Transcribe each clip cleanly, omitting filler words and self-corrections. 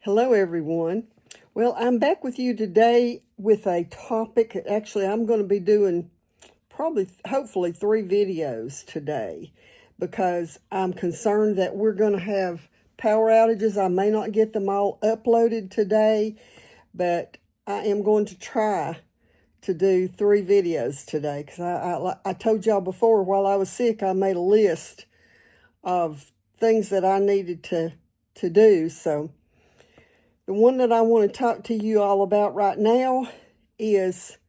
Hello, everyone. Well, I'm back with you today with a topic. Actually, I'm going to be doing hopefully 3 videos today because I'm concerned that we're going to have power outages. I may not get them all uploaded today, but I am going to try to do 3 videos today because I told y'all before, while I was sick, I made a list of things that I needed to do. So the one that I want to talk to you all about right now is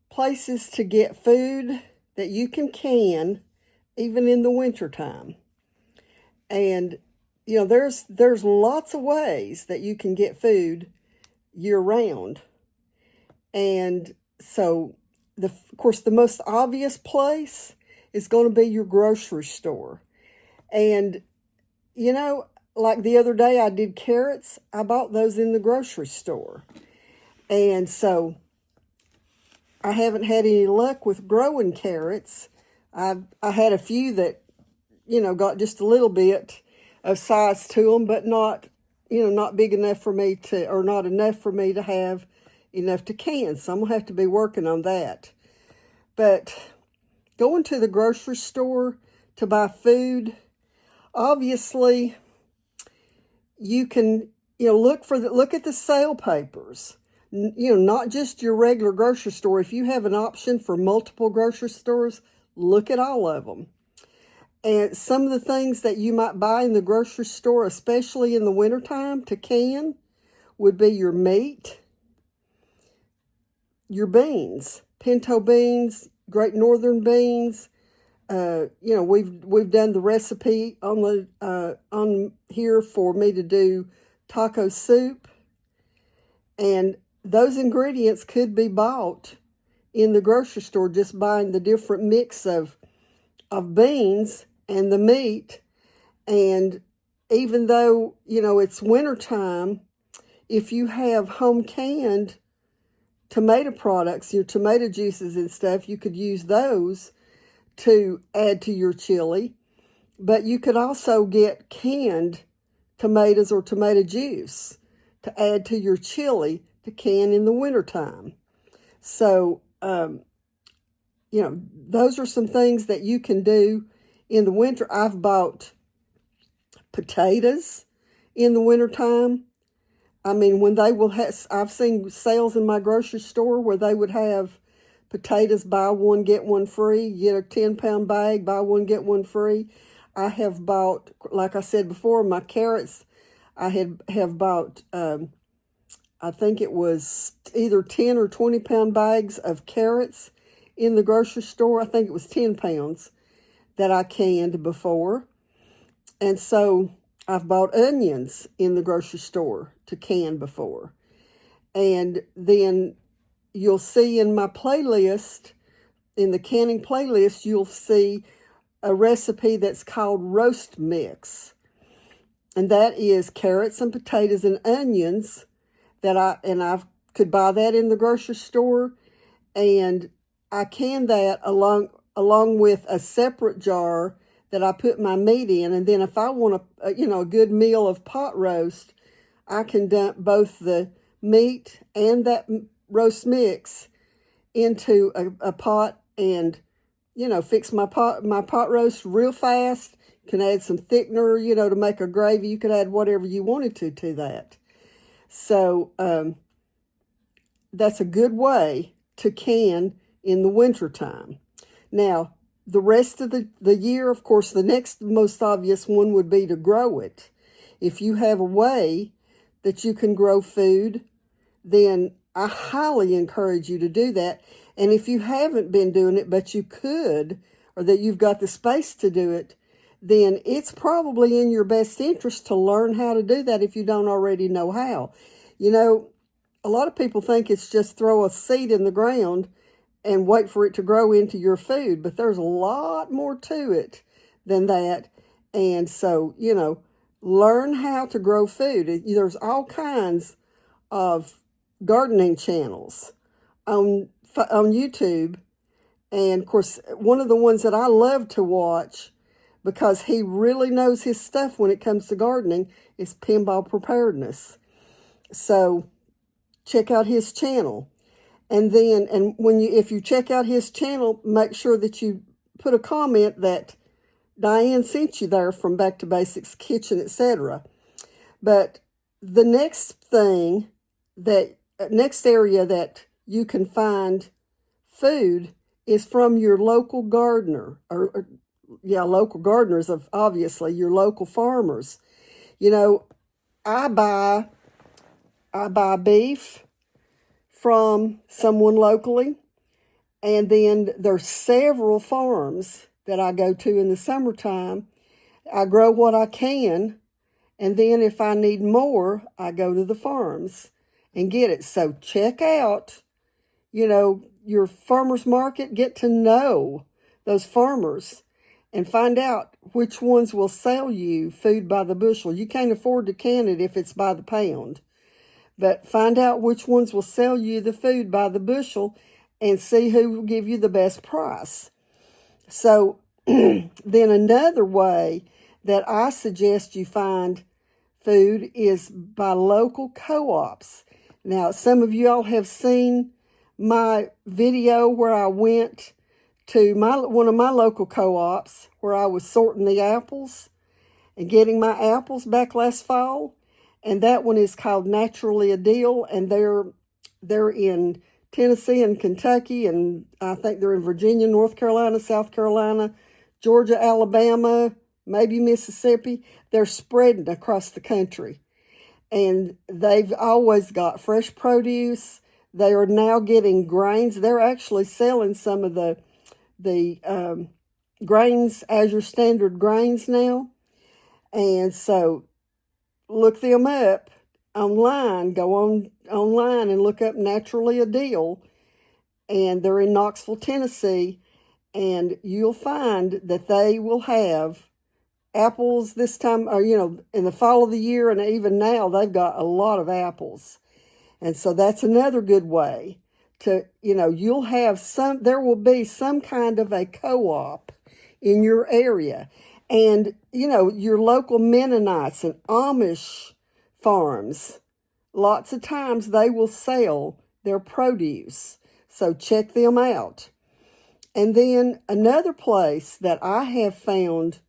places to get food that you can even in the wintertime. And there's lots of ways that you can get food year round. And so of course the most obvious place is going to be your grocery store. And like the other day I did carrots. I bought those in the grocery store. And so I haven't had any luck with growing carrots. I had a few that, got just a little bit of size to them, but not big enough for me to, or not enough for me to have enough to can. So I'm going to have to be working on that. But going to the grocery store to buy food, obviously, you can, look at the sale papers. Not just your regular grocery store. If you have an option for multiple grocery stores, look at all of them. And some of the things that you might buy in the grocery store, especially in the wintertime to can, would be your meat, your beans, pinto beans, Great Northern beans. We've done the recipe on here for me to do taco soup, and those ingredients could be bought in the grocery store, just buying the different mix of beans and the meat. And even though it's wintertime, if you have home canned tomato products, your tomato juices and stuff, you could use those to add to your chili. But you could also get canned tomatoes or tomato juice to add to your chili to can in the wintertime. So, those are some things that you can do in the winter. I've bought potatoes in the wintertime. I mean, when they will have, I've seen sales in my grocery store where they would have potatoes, buy one, get one free. Get a 10-pound bag, buy one, get one free. I have bought, like I said before, my carrots. I have bought, I think it was either 10 or 20-pound bags of carrots in the grocery store. I think it was 10 pounds that I canned before. And so I've bought onions in the grocery store to can before. And then you'll see in my playlist, in the canning playlist, you'll see a recipe that's called roast mix. And that is carrots and potatoes and onions that I could buy that in the grocery store. And I can that along with a separate jar that I put my meat in. And then if I want a good meal of pot roast, I can dump both the meat and that roast mix into a pot and, fix my pot roast real fast. You can add some thickener, to make a gravy. You could add whatever you wanted to that. So that's a good way to can in the wintertime. Now, the rest of the year, of course, the next most obvious one would be to grow it. If you have a way that you can grow food, then I highly encourage you to do that. And if you haven't been doing it, but you could, or that you've got the space to do it, then it's probably in your best interest to learn how to do that if you don't already know how. A lot of people think it's just throw a seed in the ground and wait for it to grow into your food, but there's a lot more to it than that. And so, learn how to grow food. There's all kinds of gardening channels on YouTube. And of course, one of the ones that I love to watch because he really knows his stuff when it comes to gardening, is Pinball Preparedness. So check out his channel. And then, if you check out his channel, make sure that you put a comment that Diane sent you there from Back to Basics Kitchen, etc. But the next area that you can find food is from your local gardener, local gardeners of obviously your local farmers. You know, I buy beef from someone locally, and then there's several farms that I go to in the summertime. I grow what I can, and then if I need more, I go to the farms and get it. So check out, your farmer's market. Get to know those farmers and find out which ones will sell you food by the bushel. You can't afford to can it if it's by the pound. But find out which ones will sell you the food by the bushel and see who will give you the best price. So then another way that I suggest you find food is by local co-ops. Now, some of you all have seen my video where I went to one of my local co-ops where I was sorting the apples and getting my apples back last fall. And that one is called Naturally a Deal, and they're in Tennessee and Kentucky, and I think they're in Virginia, North Carolina, South Carolina, Georgia, Alabama, maybe Mississippi. They're spreading across the country, and they've always got fresh produce. They are now getting grains. They're actually selling some of the grains, Azure Standard grains now, and so look them up online. Go online and look up Naturally a Deal. And they're in Knoxville, Tennessee. And you'll find that they will have apples this time, or, in the fall of the year, and even now, they've got a lot of apples. And so that's another good way to, you'll have there will be some kind of a co-op in your area. And, your local Mennonites and Amish farms, lots of times they will sell their produce. So check them out. And then another place that I have found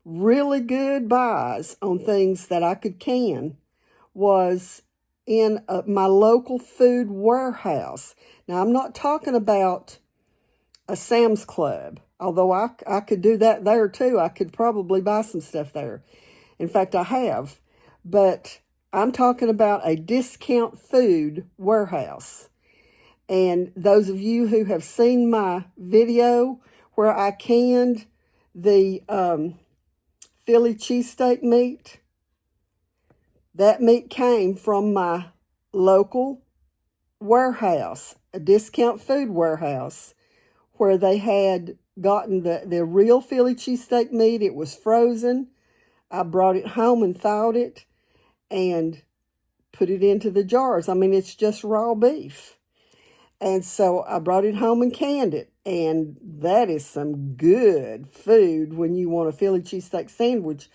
really good buys on things that I could can was in my local food warehouse. Now, I'm not talking about a Sam's Club, although I could do that there too. I could probably buy some stuff there. In fact, I have. But I'm talking about a discount food warehouse. And those of you who have seen my video where I canned the Philly cheesesteak meat, that meat came from my local warehouse, a discount food warehouse, where they had gotten the real Philly cheesesteak meat. It was frozen. I brought it home and thawed it and put it into the jars. I mean, it's just raw beef. And so I brought it home and canned it. And that is some good food when you want a Philly cheesesteak sandwich.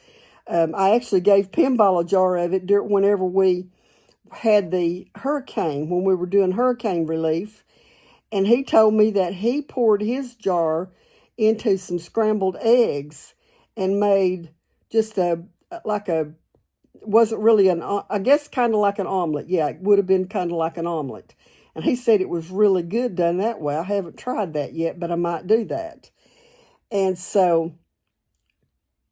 I actually gave Pinball a jar of it whenever we had the hurricane, when we were doing hurricane relief. And he told me that he poured his jar into some scrambled eggs and made just wasn't really I guess kind of like an omelet. Yeah, it would have been kind of like an omelet. And he said it was really good done that way. I haven't tried that yet, but I might do that. And so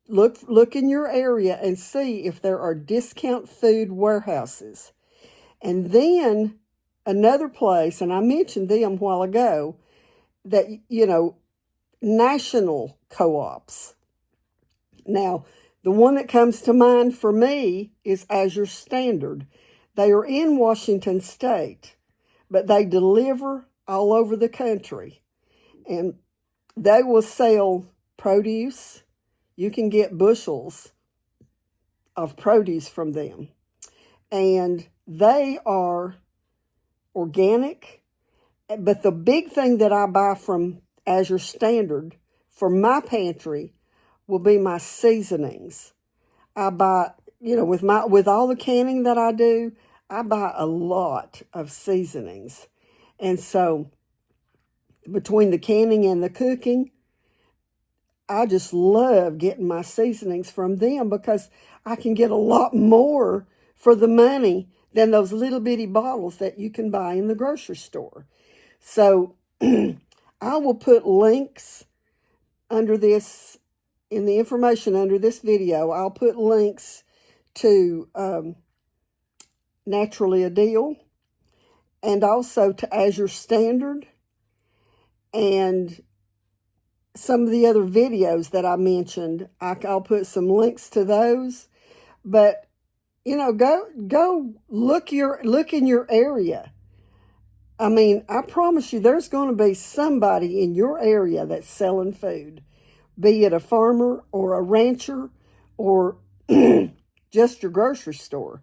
look in your area and see if there are discount food warehouses. And then another place, and I mentioned them a while ago, that, national co-ops. Now, the one that comes to mind for me is Azure Standard. They are in Washington State, but they deliver all over the country. And they will sell produce. You can get bushels of produce from them. And they are organic. But the big thing that I buy from Azure Standard for my pantry will be my seasonings. I buy, with all the canning that I do, I buy a lot of seasonings. And so between the canning and the cooking, I just love getting my seasonings from them because I can get a lot more for the money than those little bitty bottles that you can buy in the grocery store. So I will put links under this, in the information under this video. I'll put links to Naturally a Deal, and also to Azure Standard, and some of the other videos that I mentioned. I'll put some links to those. But go look in your area. I mean, I promise you, there's going to be somebody in your area that's selling food, be it a farmer or a rancher or just your grocery store.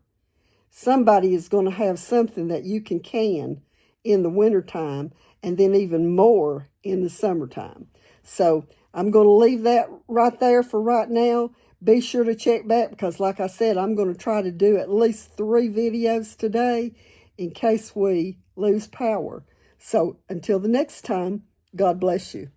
Somebody is going to have something that you can in the wintertime, and then even more in the summertime. So I'm going to leave that right there for right now. Be sure to check back because, like I said, I'm going to try to do at least 3 videos today in case we lose power. So until the next time, God bless you.